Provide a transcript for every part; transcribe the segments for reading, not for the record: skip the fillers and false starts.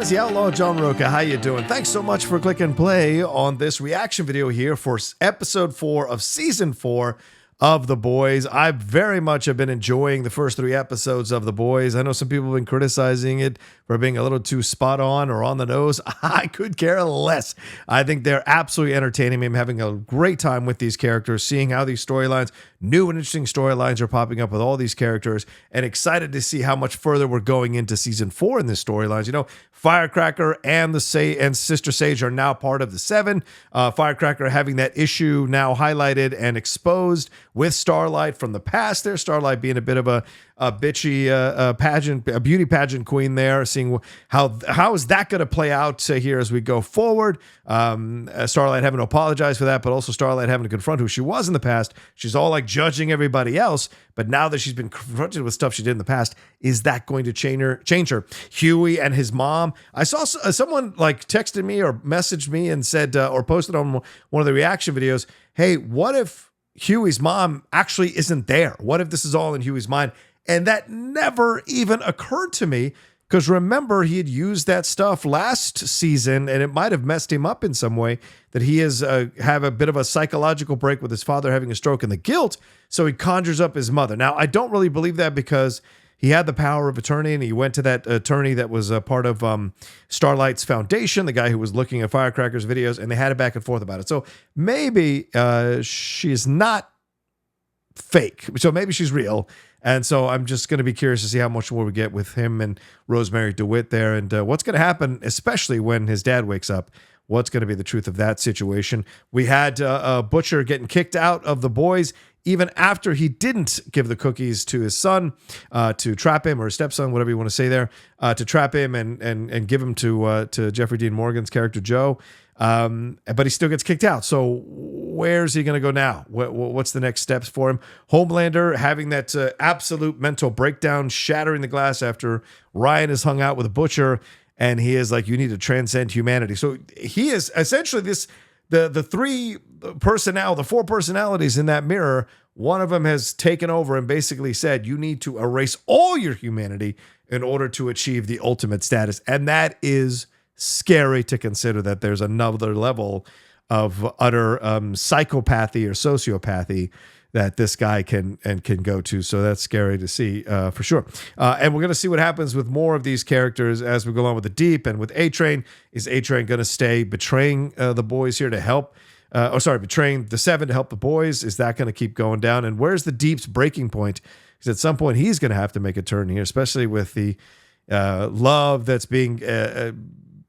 Lazy Outlaw John Roca, how you doing? Thanks so much for clicking play on this reaction video here for episode 4 of season 4 of The Boys. I very much have been enjoying the first 3 episodes of The Boys. I know some people have been criticizing it for being a little too spot on or on the nose. I could care less. I think they're absolutely entertaining me. I'm having a great time with these characters, seeing how these storylines, new and interesting storylines are popping up with all these characters, and excited to see how much further we're going into season 4 in this storylines. You know, Firecracker and Sister Sage are now part of the 7. Firecracker having that issue now highlighted and exposed with Starlight from the past there. Starlight being a bit of a bitchy a beauty pageant queen there, seeing how is that going to play out here as we go forward. Starlight having to apologize for that, but also Starlight having to confront who she was in the past. She's all like judging everybody else, but now that she's been confronted with stuff she did in the past, is that going to change her? Huey and his mom. I saw someone like texted me or messaged me and said, or posted on one of the reaction videos, hey, what if Huey's mom actually isn't there? What if this is all in Huey's mind? And that never even occurred to me, because remember, he had used that stuff last season, and it might have messed him up in some way, that he has have a bit of a psychological break with his father having a stroke and the guilt, so he conjures up his mother. Now, I don't really believe that, because he had the power of attorney, and he went to that attorney that was a part of Starlight's foundation, the guy who was looking at Firecracker's videos, and they had a back and forth about it. So maybe she is not fake. So maybe she's real. And so I'm just going to be curious to see how much more we get with him and Rosemary DeWitt there, and what's going to happen, especially when his dad wakes up. What's going to be the truth of that situation? We had Butcher getting kicked out of The Boys, even after he didn't give the cookies to his son to trap him, or his stepson, whatever you want to say there, to trap him and give him to Jeffrey Dean Morgan's character Joe. But he still gets kicked out. So where's he going to go now? What's the next steps for him? Homelander having that absolute mental breakdown, shattering the glass after Ryan has hung out with a Butcher, and he is like, you need to transcend humanity. So he is essentially the 4 personalities in that mirror. One of them has taken over and basically said, you need to erase all your humanity in order to achieve the ultimate status. And that is scary to consider, that there's another level of utter psychopathy or sociopathy that this guy can go to. So that's scary to see for sure. And we're going to see what happens with more of these characters as we go along with the Deep and with A-Train. Is A-Train going to stay betraying the boys here to help? Betraying the 7 to help the boys? Is that going to keep going down? And where's the Deep's breaking point? Because at some point he's going to have to make a turn here, especially with the love that's being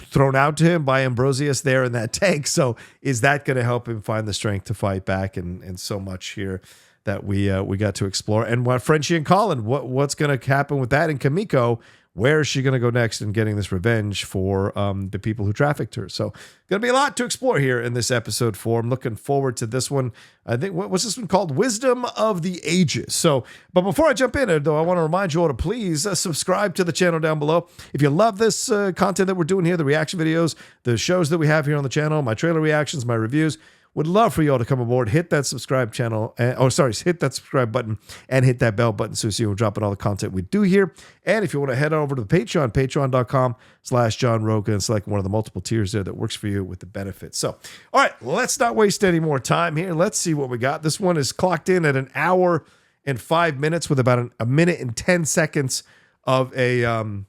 thrown out to him by Ambrosius there in that tank. So is that going to help him find the strength to fight back? And so much here that we got to explore. And what Frenchie and Colin, what's going to happen with that? And Kamiko, where is she going to go next in getting this revenge for the people who trafficked her? So going to be a lot to explore here in this episode 4. I'm looking forward to this one. I think, what's this one called? Wisdom of the Ages. So, but before I jump in, though, I want to remind you all to please subscribe to the channel down below. If you love this content that we're doing here, the reaction videos, the shows that we have here on the channel, my trailer reactions, my reviews, would love for you all to come aboard, hit that subscribe channel, hit that subscribe button, and hit that bell button so you see we're dropping all the content we do here. And if you want to head over to the Patreon, patreon.com/John Roca, and select one of the multiple tiers there that works for you with the benefits. So, all right, let's not waste any more time here. Let's see what we got. This one is clocked in at 1 hour and 5 minutes with about a minute and 10 seconds of a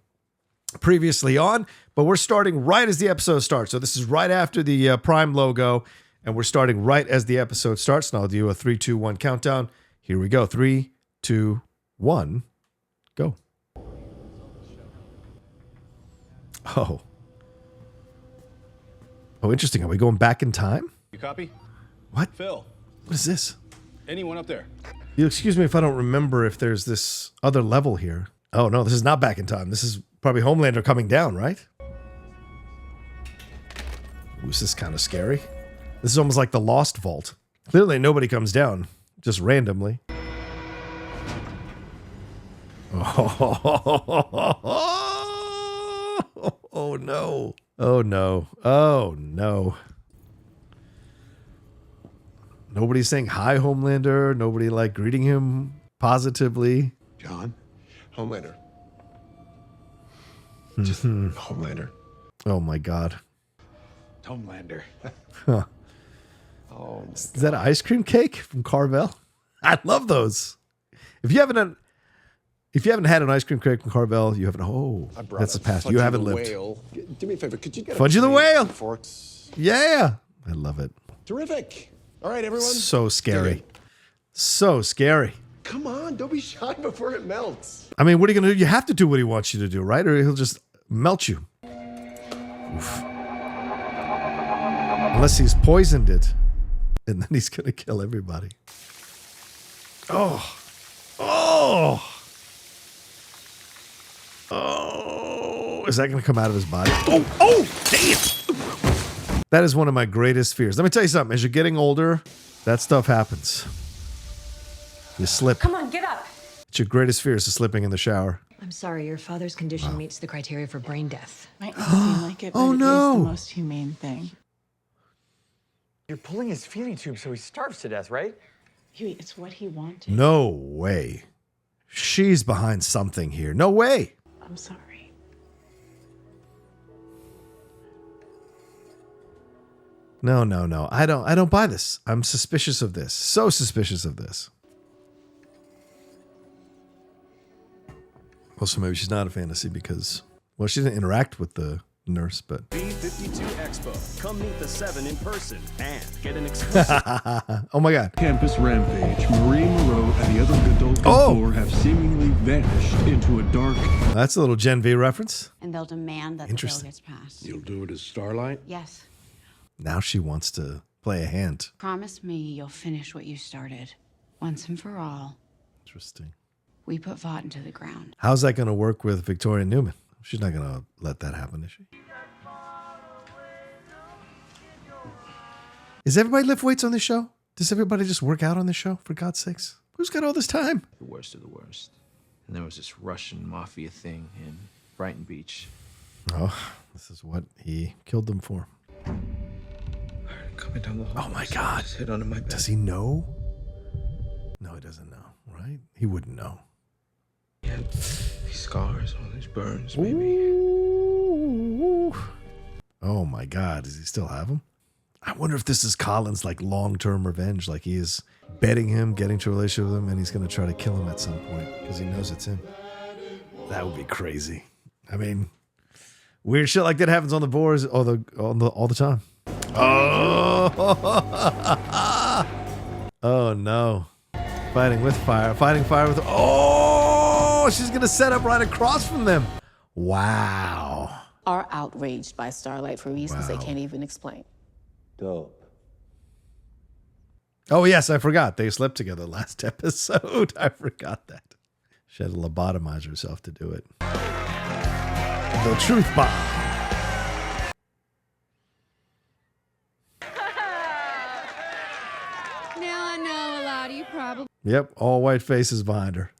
previously on, but we're starting right as the episode starts. So this is right after the Prime logo. And we're starting right as the episode starts. And I'll do a 3, 2, 1 countdown. Here we go. 3, 2, 1, go. Oh, interesting. Are we going back in time? You copy? What? Phil. What is this? Anyone up there? You'll excuse me if I don't remember if there's this other level here. Oh, no, this is not back in time. This is probably Homelander coming down, right? Ooh, this is kind of scary. This is almost like the Lost Vault. Clearly nobody comes down, just randomly. Oh no. Oh no. Oh no. Nobody's saying hi, Homelander. Nobody like greeting him positively. John, Homelander. Just Homelander. Oh my God. Homelander. Huh. Oh, Is that an ice cream cake from Carvel? I love those. If you haven't had an ice cream cake from Carvel, you haven't. Oh, that's the past. You haven't lived. Whale. Do me a favor. Could you get Fudgy the Whale. Forks. Yeah, I love it. Terrific. All right, everyone. So scary. So scary. Come on, don't be shy before it melts. I mean, what are you gonna do? You have to do what he wants you to do, right? Or he'll just melt you. Oof. Unless he's poisoned it, and then he's gonna kill everybody. Oh. Oh. Oh. Is that gonna come out of his body? Oh. Oh. Damn. That is one of my greatest fears. Let me tell you something. As you're getting older, that stuff happens. You slip. Come on, get up. It's your greatest fear is slipping in the shower. I'm sorry, your father's condition meets the criteria for brain death. Might not seem like it, but Oh, it no. is the most humane thing. You're pulling his feeding tube so he starves to death, right? Huey, it's what he wanted. No way. She's behind something here. No way. I'm sorry. No, no, no. I don't buy this. I'm suspicious of this. So suspicious of this. Also, maybe she's not a fantasy because, well, she didn't interact with the nurse, but. B52 Expo. Come meet the 7 in person and get an exclusive. Oh my God. Campus rampage. Marie Moreau and the other adults on the floor have seemingly vanished into a dark. That's a little Gen V reference. And they'll demand that the bill gets passed. You'll do it as Starlight? Yes. Now she wants to play a hand. Promise me you'll finish what you started. Once and for all. Interesting. We put Vought into the ground. How's that going to work with Victoria Newman? She's not going to let that happen, is she? Does everybody lift weights on this show? Does everybody just work out on this show, for God's sakes? Who's got all this time? The worst of the worst. And there was this Russian mafia thing in Brighton Beach. Oh, this is what he killed them for. Coming down the hall. Oh my God. Hit onto my bed. Does he know? No, he doesn't know, right? He wouldn't know. He had these scars, all these burns, maybe. Ooh. Oh my God, does he still have them? I wonder if this is Colin's like long-term revenge, like he is betting him, getting to a relationship with him, and he's going to try to kill him at some point because he knows it's him. That would be crazy. I mean, weird shit like that happens on the boards all the time. Oh, oh no! Fighting with fire, fighting fire with. Oh, she's gonna set up right across from them. Wow. Are outraged by Starlight for reasons they can't even explain. Dope. Oh yes, I forgot they slept together last episode. I forgot that. She had to lobotomize herself to do it. The truth bomb. Now I know a lot of you probably. Yep, all white faces behind her.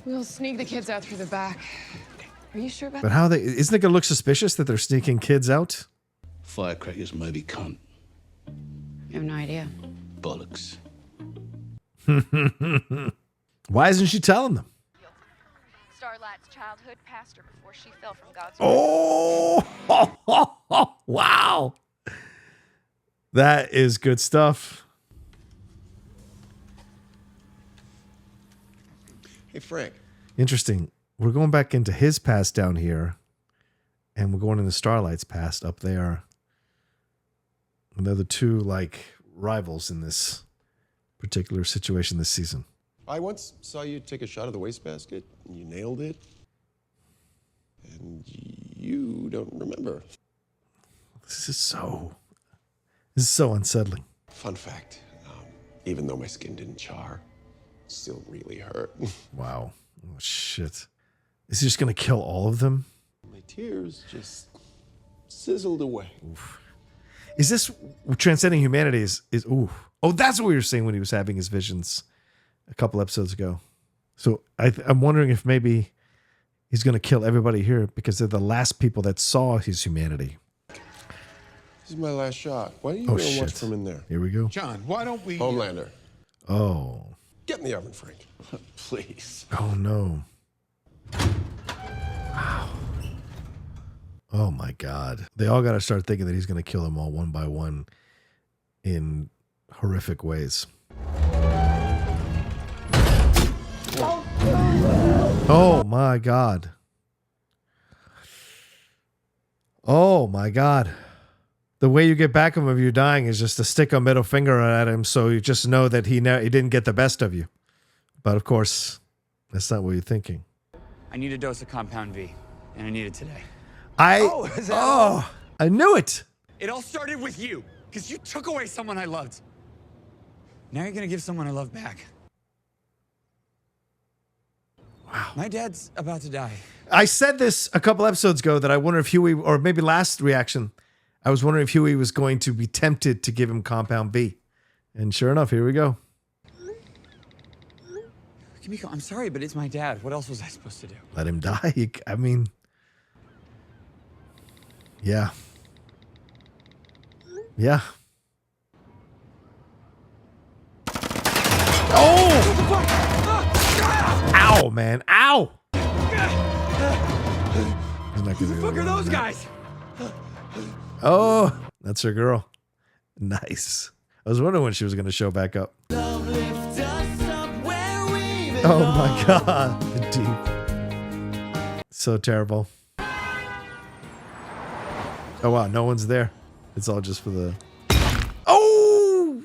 We'll sneak the kids out through the back. Are you sure about But how isn't it gonna look suspicious that they're sneaking kids out? Firecrackers maybe cunt. I have no idea. Bollocks. Why isn't she telling them? Starlight's childhood pastor before she fell from God's Oh, wow. That is good stuff. Hey, Frank. Interesting. We're going back into his past down here, and we're going into Starlight's past up there. And they're the two, like, rivals in this particular situation this season. I once saw you take a shot of the wastebasket, and you nailed it. And you don't remember. This is so unsettling. Fun fact, even though my skin didn't char, it still really hurt. Wow. Oh, shit. Is he just going to kill all of them? My tears just sizzled away. Oof. Is this transcending humanity ooh. Oh, that's what we were saying when he was having his visions a couple episodes ago. So I'm wondering if maybe he's going to kill everybody here because they're the last people that saw his humanity. This is my last shot. Why don't you go watch from in there? Here we go. John, why don't we... Homelander. Oh. Get in the oven, Frank. Please. Oh, no. Wow. Oh my God. They all got to start thinking that he's going to kill them all one by one in horrific ways. Oh my God. Oh my God. The way you get back at him if you're dying is just to stick a middle finger at him so you just know that he didn't get the best of you. But of course, that's not what you're thinking. I need a dose of Compound V, and I need it today. I knew it. It all started with you, because you took away someone I loved. Now you're gonna give someone I love back. Wow. My dad's about to die. I said this a couple episodes ago that I wonder if Huey, or maybe last reaction, I was wondering if Huey was going to be tempted to give him Compound V. And sure enough, here we go. Kimiko, I'm sorry, but it's my dad. What else was I supposed to do? Let him die. I mean, yeah. Yeah. Oh! Ow, man. Ow! Who the fuck are those guys? Oh, that's her girl. Nice. I was wondering when she was going to show back up. Oh my God. Deep. So terrible. Oh wow, no one's there. It's all just for the... Oh!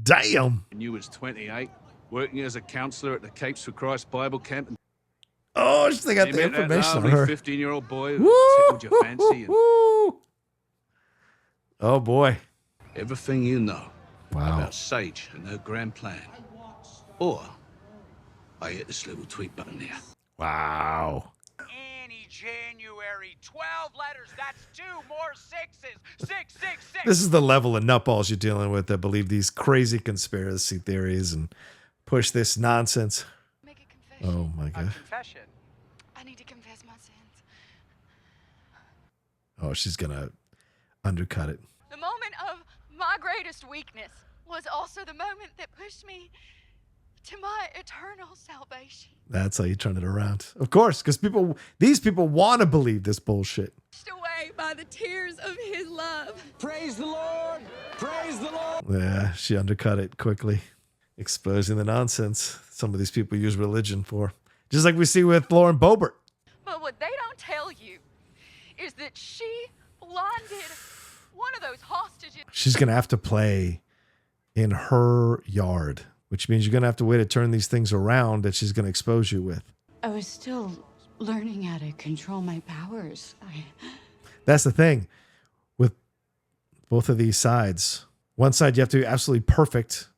Damn! And you was 28, working as a counselor at the Capes for Christ Bible Camp. And oh, they got the information on her. 15-year-old boy who tickled your fancy. And oh boy. Everything you know about Sage and her grand plan. Or I hit this little tweet button here. Wow. Any January, 12 letters, that's 2 more 6s. 666. This is the level of nutballs you're dealing with that believe these crazy conspiracy theories and push this nonsense. Make a confession. Oh my God. Confession. I need to confess my sins. Oh, she's gonna undercut it. The moment of my greatest weakness was also the moment that pushed me to my eternal salvation. That's how you turn it around. Of course, because these people want to believe this bullshit. Pushed away by the tears of his love. Praise the Lord. Praise the Lord. Yeah, she undercut it quickly, exposing the nonsense some of these people use religion for. Just like we see with Lauren Boebert. But what they don't tell you is that she blinded one of those hostages. She's going to have to play in her yard, which means you're going to have to wait to turn these things around that she's going to expose you with. I was still learning how to control my powers. That's the thing with both of these sides. One side, you have to be absolutely perfect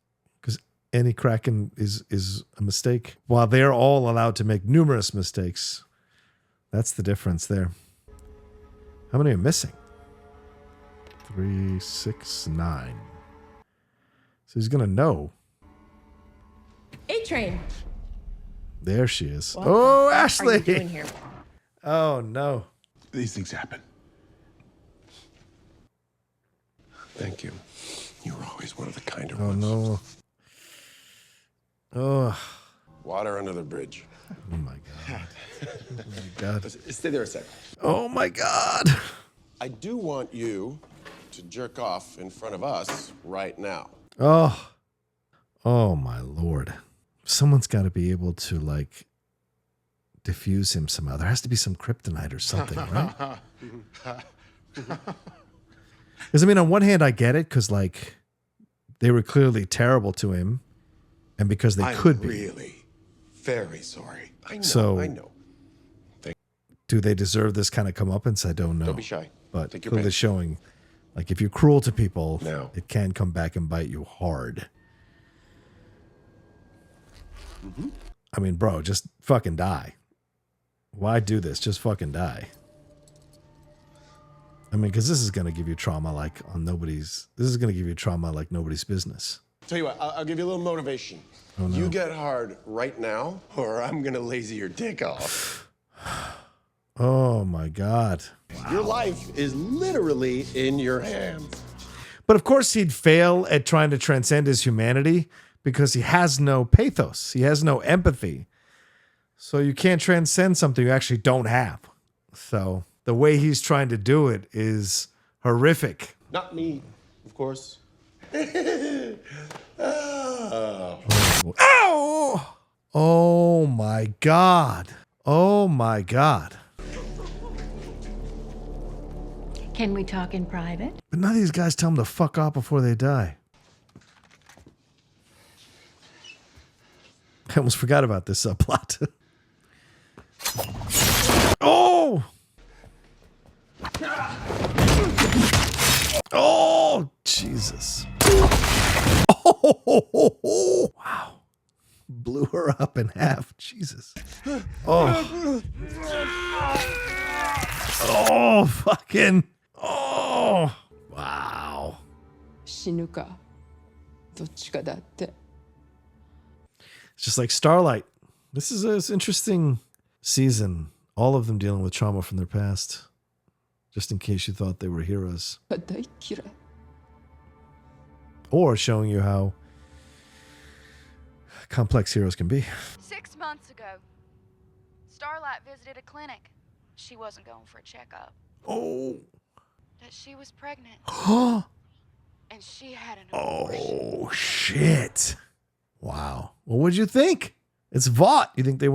because any cracking is a mistake, while they're all allowed to make numerous mistakes. That's the difference there. How many are missing? 3, 6, 9. So he's going to know. A-Train. There she is. What oh, the Ashley. What are you doing here? Oh, no. These things happen. Thank you. You were always one of the kinder ones. No. Oh. Water under the bridge. Oh, my God. Oh, my God. Stay there a sec. Oh, my God. I do want you to jerk off in front of us right now. Oh. Oh, my Lord. Someone's got to be able to, like, diffuse him somehow. There has to be some kryptonite or something, right? Because, I mean, on one hand, I get it, because, like, they were clearly terrible to him, and because they could be. Really very sorry. I know, So, I know. Do they deserve this kind of comeuppance? I don't know. Don't be shy. But Take your clearly pick. showing, like, if you're cruel to people, No. it can come back and bite you hard. Mm-hmm. I mean, bro, just fucking die. Why do this? Just fucking die. I mean, because this is going to give you trauma like nobody's business. Tell you what, I'll give you a little motivation. Oh, no. You get hard right now, or I'm gonna lazy your dick off. Oh my God. Your life is literally in your hands. But of course he'd fail at trying to transcend his humanity because he has no pathos. He has no empathy. So you can't transcend something you actually don't have. So the way he's trying to do it is horrific. Not me, of course. Ow! Oh my God. Oh my God. Can we talk in private? But none of these guys tell him to fuck off before they die. I almost forgot about this subplot. Oh! Oh, Jesus. Oh, wow. Blew her up in half. Jesus. Oh. Oh, fucking. Oh. Wow. 死ぬかどっちかだって It's just like Starlight. This is an interesting season. All of them dealing with trauma from their past. Just in case you thought they were heroes. 大嫌い Or showing you how complex heroes can be. 6 months ago, Starlight visited a clinic. She wasn't going for a checkup. Oh. That she was pregnant. And she had an abortion. Oh, shit. Wow. Well, what'd you think? It's Vought. You think they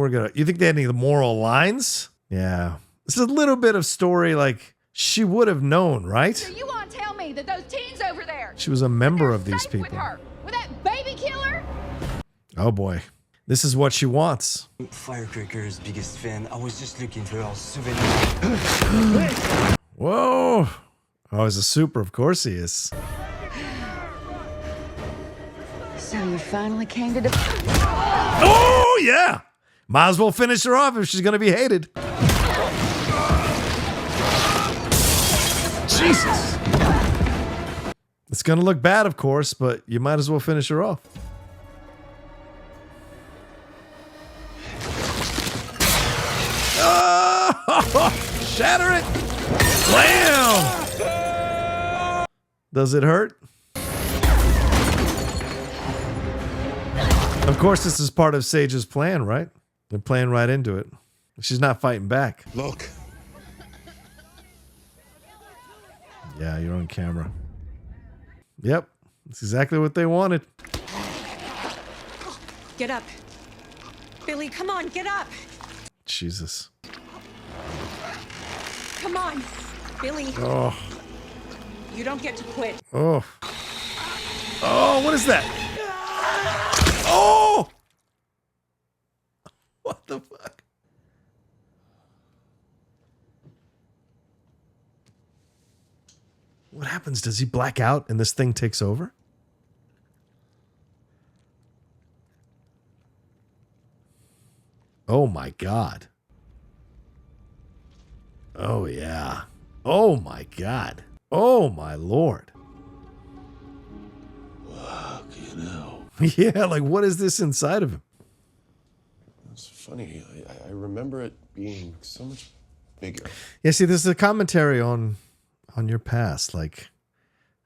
had any of the moral lines? Yeah. This is a little bit of story like she would have known, right? So you want to tell me that those teens over there, She was a member of these safe people. with her, with that baby killer? Oh boy. This is what she wants. Firecracker's biggest fan. I was just looking for a souvenir. Whoa. Oh, he's a super. Of course he is. So you finally came to Oh, yeah. Might as well finish her off if she's going to be hated. Jesus. It's going to look bad, of course, but you might as well finish her off. Oh, shatter it. Blam. Does it hurt? Of course, this is part of Sage's plan, right? They're playing right into it. She's not fighting back. Look. Yeah, you're on camera. Yep, that's exactly what they wanted. Get up. Billy, come on, get up. Jesus. Come on. Billy. Oh. You don't get to quit. Oh. Oh, what is that? Oh! What the fuck? What happens? Does he black out and this thing takes over? Oh my God. Oh yeah. Oh my God. Oh my Lord. Fucking hell. Yeah, like what is this inside of him? It's funny. I remember it being so much bigger. Yeah, see, this is a commentary on your past. Like,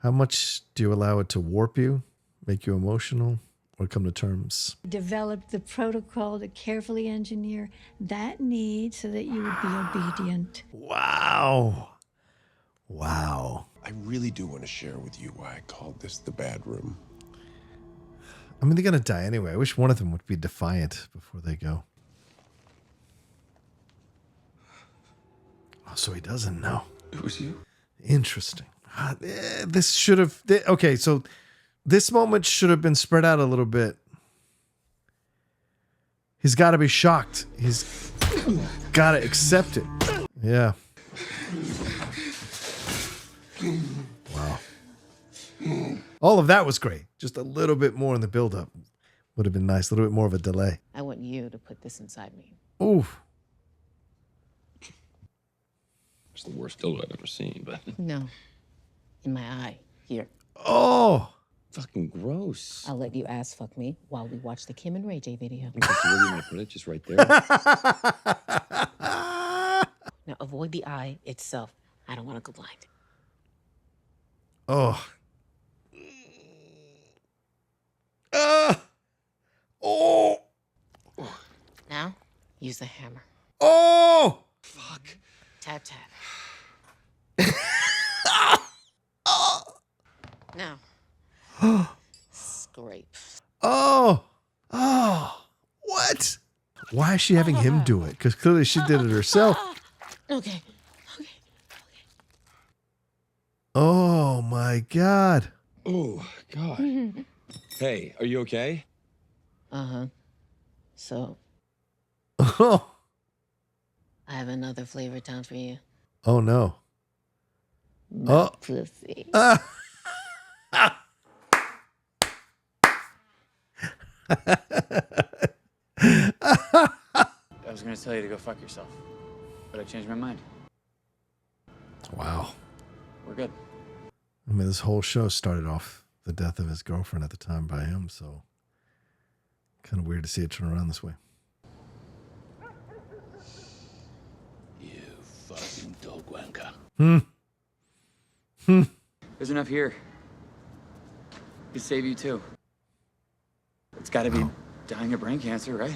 how much do you allow it to warp you, make you emotional, or come to terms? Developed the protocol to carefully engineer that need so that you would be obedient. Wow. Wow. I really do want to share with you why I called this the bad room. I mean, they're going to die anyway. I wish one of them would be defiant before they go. Oh, so he doesn't know. It was you? Interesting. This should have... Okay, so this moment should have been spread out a little bit. He's got to be shocked. He's got to accept it. Yeah. Wow. All of that was great. Just a little bit more in the build-up would have been nice. A little bit more of a delay. I want you to put this inside me. Ooh. It's the worst dildo I've ever seen, but... No. In my eye. Here. Oh! Fucking gross. I'll let you ass fuck me while we watch the Kim and Ray J video. Okay, so where are you gonna put it? Just right there? Now avoid the eye itself. I don't want to go blind. Oh. Oh. Now, use the hammer. Oh! Fuck. Tap, tap. Now. Scrape. Oh. What? Why is she having him do it? Because clearly she did it herself. Okay. Oh my God. Oh, God. Hey, are you okay? Uh-huh. So, Oh. I have another flavor town for you. Oh no. My pussy. I was gonna tell you to go fuck yourself, but I changed my mind. Wow. We're good. I mean, this whole show started off the death of his girlfriend at the time by him, so kind of weird to see it turn around this way. You fucking dog wanker. There's enough here. Could save you too. It's got to be dying of brain cancer, right?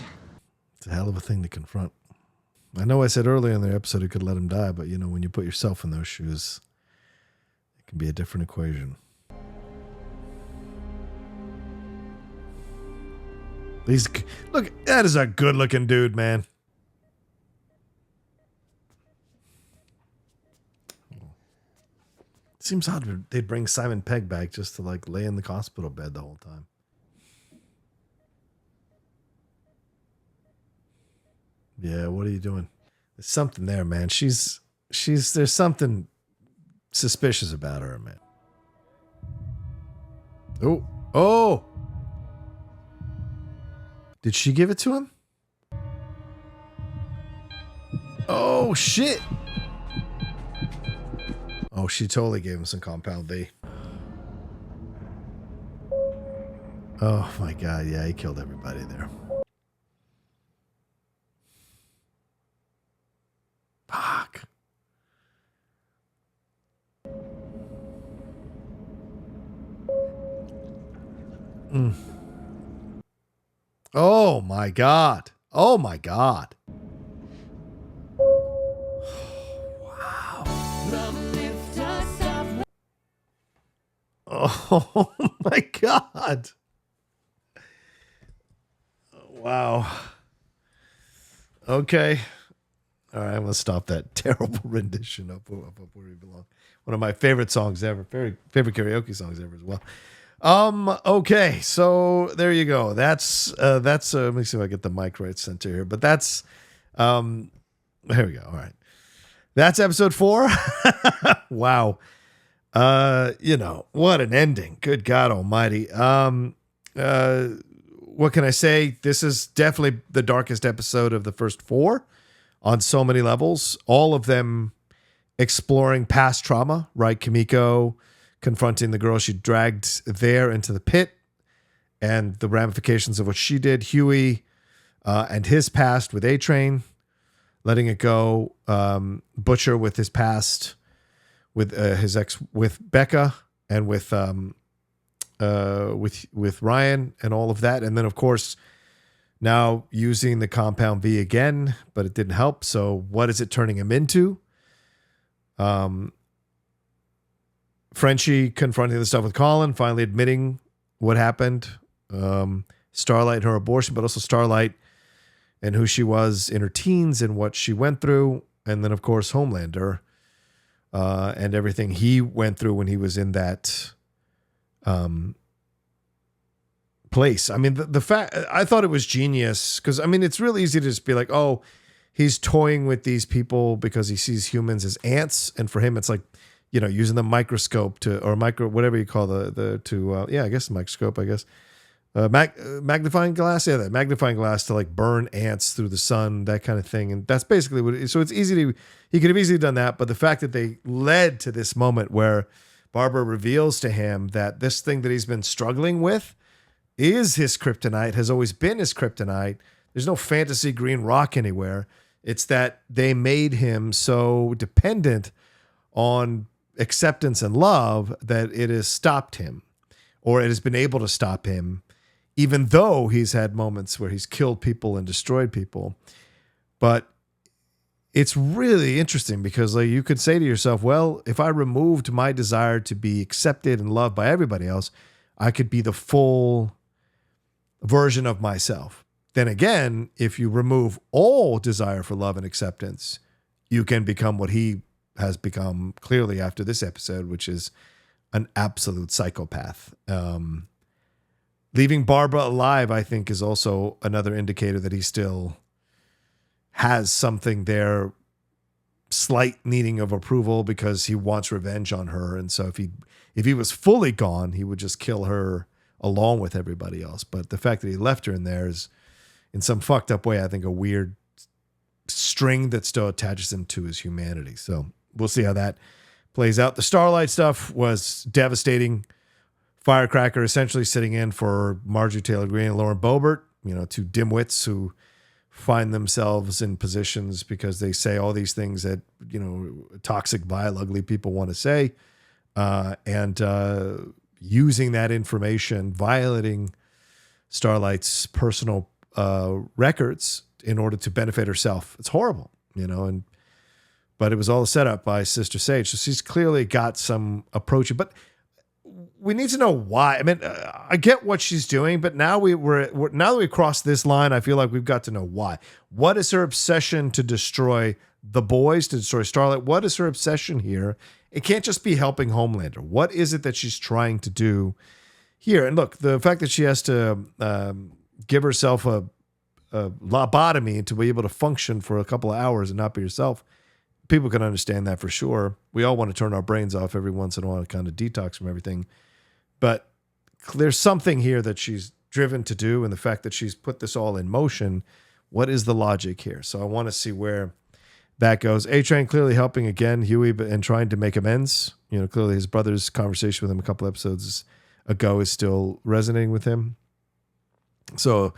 It's a hell of a thing to confront. I know I said earlier in the episode you could let him die, but you know, when you put yourself in those shoes, it can be a different equation. Look, that is a good-looking dude, man. Seems odd they'd bring Simon Pegg back just to like lay in the hospital bed the whole time. Yeah, what are you doing? There's something there, man. There's something suspicious about her, man. Oh. Did she give it to him? Oh, shit. Oh, she totally gave him some compound V. Oh my God, yeah, he killed everybody there. Fuck. Oh my God. Oh my God. Oh my God. Wow. Okay. All right, I'm going to stop that terrible rendition of Up Where We Belong. One of my favorite songs ever. Favorite karaoke songs ever as well. Okay, so there you go. That's let me see if I get the mic right center here. But that's here we go. All right. That's episode 4. Wow. You know, what an ending. Good God almighty. What can I say? This is definitely the darkest episode of the first 4 on so many levels. All of them exploring past trauma, right? Kimiko confronting the girl she dragged there into the pit and the ramifications of what she did. Huey and his past with A-Train, letting it go. Butcher with his past with his ex, with Becca, and with Ryan and all of that. And then, of course, now using the compound V again, but it didn't help. So what is it turning him into? Frenchie confronting the stuff with Colin, finally admitting what happened. Starlight and her abortion, but also Starlight and who she was in her teens and what she went through. And then, of course, Homelander and everything he went through when he was in that place. I mean, the fact, I thought it was genius because, I mean, it's really easy to just be like, oh, he's toying with these people because he sees humans as ants. And for him, it's like, you know, using the microscope whatever you call I guess microscope, I guess. Magnifying glass. Yeah, that magnifying glass to like burn ants through the sun, that kind of thing. And that's basically what it is. So it's easy he could have easily done that. But the fact that they led to this moment where Barbara reveals to him that this thing that he's been struggling with is his kryptonite, has always been his kryptonite. There's no fantasy green rock anywhere. It's that they made him so dependent on acceptance and love that it has stopped him, or it has been able to stop him, even though he's had moments where he's killed people and destroyed people. But it's really interesting because like you could say to yourself, well, if I removed my desire to be accepted and loved by everybody else, I could be the full version of myself. Then again, if you remove all desire for love and acceptance, you can become what he has become clearly after this episode, which is an absolute psychopath. Leaving Barbara alive, I think, is also another indicator that he still has something there, slight needing of approval because he wants revenge on her. And so if he was fully gone, he would just kill her along with everybody else. But the fact that he left her in there is, in some fucked up way, I think a weird string that still attaches him to his humanity. So we'll see how that plays out. The Starlight stuff was devastating. Firecracker essentially sitting in for Marjorie Taylor Greene and Lauren Boebert, two dimwits who find themselves in positions because they say all these things that, toxic, vile, ugly people want to say, and using that information, violating Starlight's personal records in order to benefit herself. It's horrible, but it was all set up by Sister Sage. So she's clearly got some approach, but we need to know why. I mean, I get what she's doing, but now now that we crossed this line, I feel like we've got to know why. What is her obsession to destroy the boys, to destroy Starlight? What is her obsession here? It can't just be helping Homelander. What is it that she's trying to do here? And look, the fact that she has to give herself a lobotomy to be able to function for a couple of hours and not be herself, people can understand that for sure. We all want to turn our brains off every once in a while to kind of detox from everything. But there's something here that she's driven to do, and the fact that she's put this all in motion, what is the logic here? So I want to see where that goes. A-Train clearly helping again Huey and trying to make amends. Clearly his brother's conversation with him a couple episodes ago is still resonating with him. So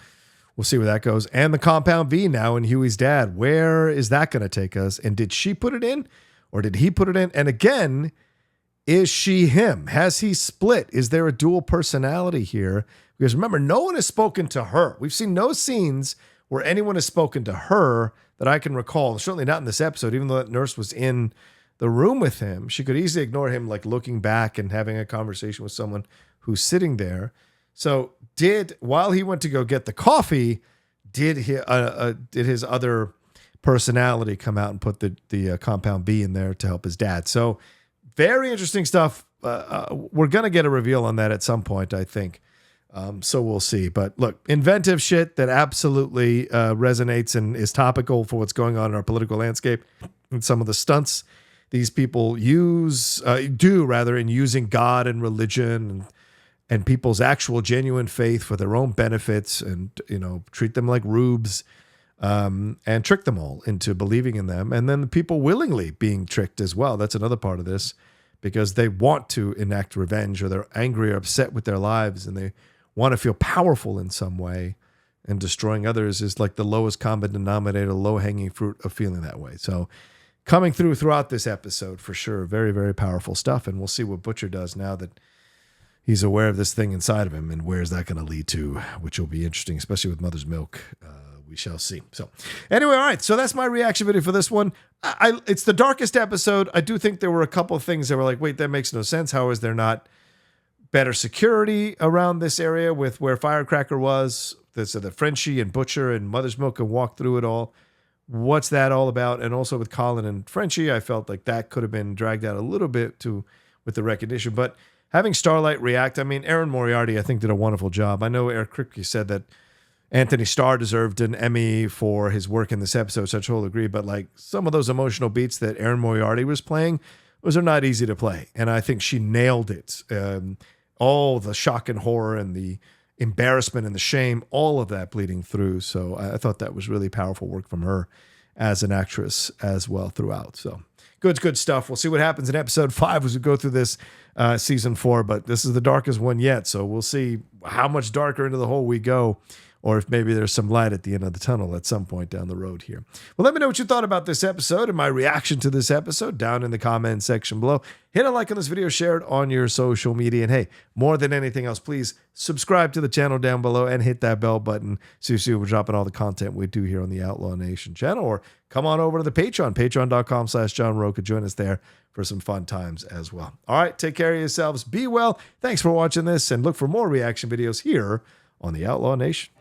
we'll see where that goes. And the Compound V now and Huey's dad. Where is that going to take us? And did she put it in or did he put it in? And again, is she him? Has he split? Is there a dual personality here? Because remember, no one has spoken to her. We've seen no scenes where anyone has spoken to her that I can recall. Certainly not in this episode, even though that nurse was in the room with him. She could easily ignore him, like looking back and having a conversation with someone who's sitting there. So while he went to go get the coffee, did his other personality come out and put the Compound B in there to help his dad? So very interesting stuff. We're going to get a reveal on that at some point, I think. So we'll see. But look, inventive shit that absolutely resonates and is topical for what's going on in our political landscape. And some of the stunts these people do in using God and religion and people's actual genuine faith for their own benefits, and treat them like rubes, and trick them all into believing in them. And then the people willingly being tricked as well. That's another part of this, because they want to enact revenge, or they're angry or upset with their lives, and they want to feel powerful in some way. And destroying others is like the lowest common denominator, low-hanging fruit of feeling that way. So coming throughout this episode for sure. Very, very powerful stuff. And we'll see what Butcher does now that he's aware of this thing inside of him, and where's that going to lead to, which will be interesting, especially with Mother's Milk. We shall see. So anyway, all right. So that's my reaction video for this one. It's the darkest episode. I do think there were a couple of things that were like, wait, that makes no sense. How is there not better security around this area with where Firecracker was? So that Frenchie and Butcher and Mother's Milk can walk through it all. What's that all about? And also with Colin and Frenchie, I felt like that could have been dragged out a little bit with the recognition. But having Starlight react, I mean, ERIN Moriarty, I think, did a wonderful job. I know Eric Kripke said that Antony Starr deserved an Emmy for his work in this episode, so I totally agree. But like some of those emotional beats that ERIN Moriarty was playing, those are not easy to play. And I think she nailed it. All the shock and horror and the embarrassment and the shame, all of that bleeding through. So I thought that was really powerful work from her as an actress as well throughout. So good stuff. We'll see what happens in episode 5 as we go through this season 4, but this is the darkest one yet. So we'll see how much darker into the hole we go or if maybe there's some light at the end of the tunnel at some point down the road here. Well, let me know what you thought about this episode and my reaction to this episode down in the comment section below. Hit a like on this video, share it on your social media, and hey, more than anything else, please subscribe to the channel down below and hit that bell button so you see we're dropping all the content we do here on the Outlaw Nation channel, or come on over to the Patreon, patreon.com/John Roca. Join us there for some fun times as well. All right, take care of yourselves. Be well. Thanks for watching this, and look for more reaction videos here on the Outlaw Nation.